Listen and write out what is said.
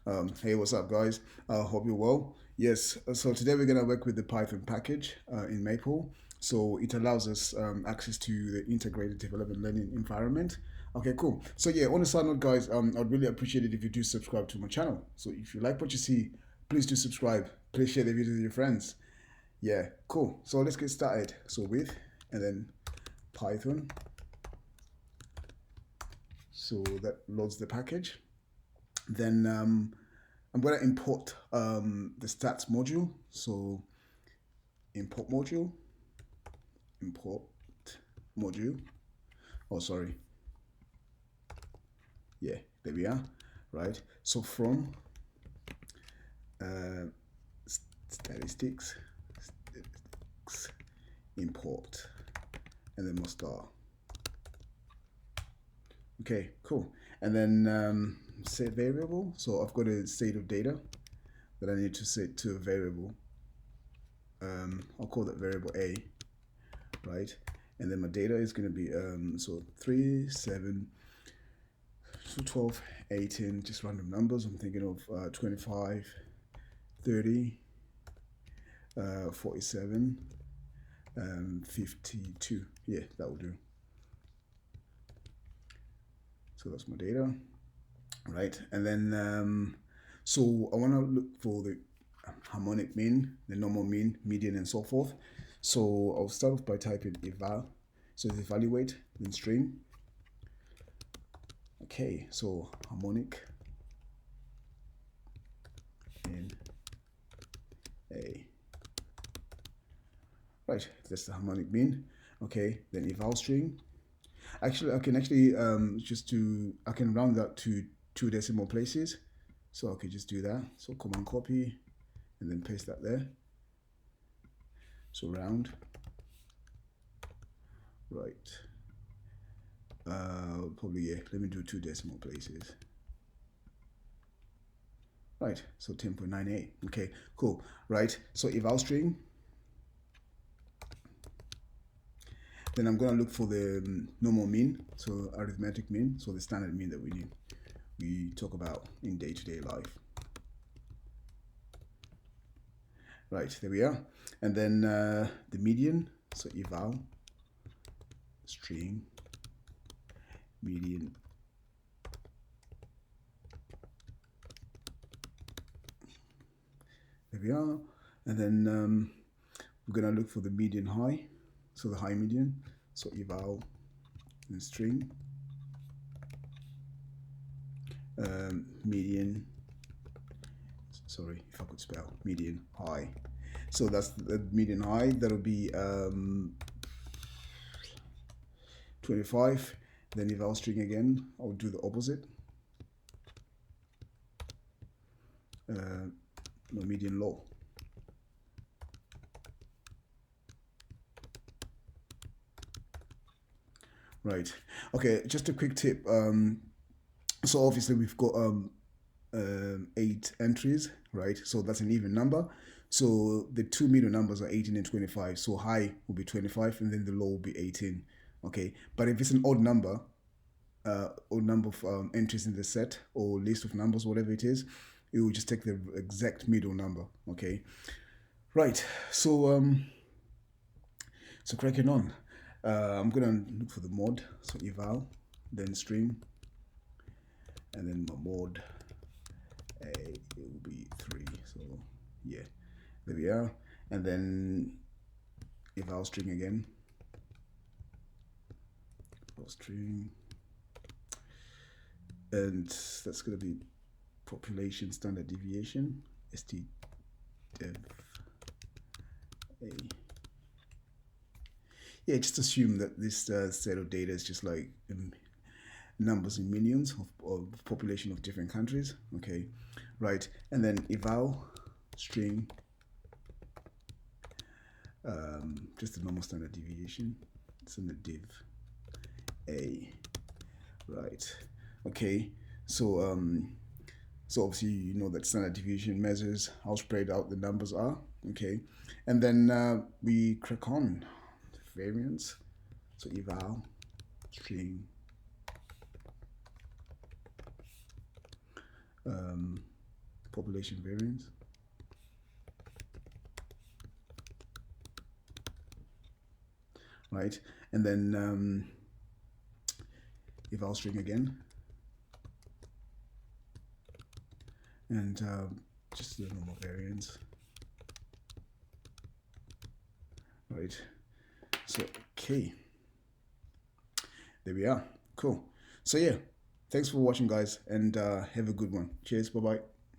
Hey, what's up, guys? Hope you're well. Yes, so today we're gonna work with the Python package in Maple. So it allows us access to the integrated development learning environment. Okay, cool. So yeah, on a side note, guys, I'd really appreciate it if you do subscribe to my channel. So if you like what you see, please do subscribe. Please share the video with your friends. Yeah, cool. So let's get started. So with and then Python. So that loads the package. Then I'm going to import the stats module. So import module, import module. Oh, sorry. Yeah, there we are. Right. So from uh, statistics, import, and then must star. Okay, cool. And then set variable. So I've got a state of data that I need to set to a variable. I'll call that variable A, right? And then my data is going to be so 3, 7, so 12, 18, just random numbers. I'm thinking of 25, 30, 47, 52. Yeah, that will do. So that's my data, right? And then so I want to look for the harmonic mean, the normal mean, median, and so forth. So I'll start off by typing eval. So it's evaluate, then string. Okay, so harmonic in A. Right, that's the harmonic mean. Okay, then EvalString. Actually, I can I can round that to 2 decimal places. So I could just do that. So command copy and then paste that there. So round. Right. Probably, yeah, let me do 2 decimal places. Right, so 10.98. Okay, cool. Right, so EvalString. Then I'm going to look for the normal mean, so arithmetic mean, so the standard mean that we talk about in day-to-day life. Right, there we are. And then the median, so eval string median. There we are. And then we're going to look for the median high, so the high median, so eval and string median. Sorry if I could spell median high. So that's the median high. That'll be 25. Then eval string again. I'll do the opposite. No, median low. Right. Okay. Just a quick tip. So obviously we've got 8 entries, right? So that's an even number. So the 2 middle numbers are 18 and 25. So high will be 25 and then the low will be 18. Okay. But if it's an odd number of entries in the set or list of numbers, whatever it is, it will just take the exact middle number. Okay. Right. So cracking on. I'm gonna look for the mod. So eval, then string, and then my mod. It will be 3. So yeah, there we are. And then eval string again. Eval string, and that's gonna be population standard deviation. stdev a. Yeah, just assume that this set of data is just like numbers in millions of population of different countries. Okay, right. And then eval string, just the normal standard deviation. It's in the div a. Right. Okay. So so obviously you know that standard deviation measures how spread out the numbers are. Okay, and then we crack on variance. So eval string population variance. Right, and then EvalString again, and just the normal variance. Right, so okay, there we are. Cool. So yeah, thanks for watching, guys, and have a good one. Cheers. Bye bye.